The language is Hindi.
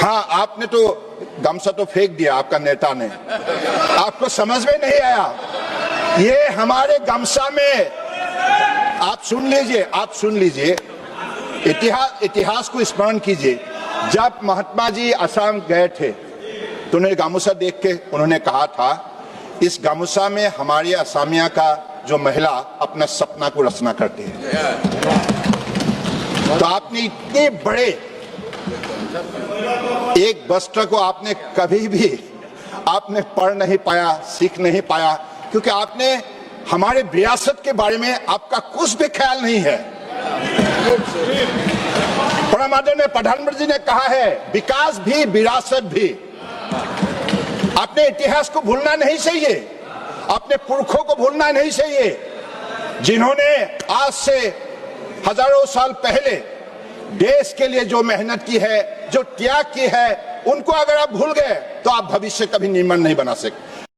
हाँ, आपने तो गमछा तो फेंक दिया, आपका नेता ने, आपको समझ में नहीं आया। ये हमारे गमछा में, आप सुन लीजिए, इतिहास को स्मरण कीजिए। जब महात्मा जी असम गए थे तो उन्हें गामूसा देख के उन्होंने कहा था, इस गामूसा में हमारी असमिया का जो महिला अपना सपना को रचना करती है। तो आपने इतने बड़े एक वस्त्र को आपने कभी भी आपने पढ़ नहीं पाया, सीख नहीं पाया, क्योंकि आपने हमारे विरासत के बारे में आपका कुछ भी ख्याल नहीं है। परम आदरणीय प्रधानमंत्री जी ने कहा है, विकास भी विरासत भी। अपने इतिहास को भूलना नहीं चाहिए, अपने पुरखों को भूलना नहीं चाहिए, जिन्होंने आज से हजारों साल पहले देश के लिए जो मेहनत की है, जो त्याग की है, उनको अगर आप भूल गए तो आप भविष्य कभी निर्माण नहीं बना सकते।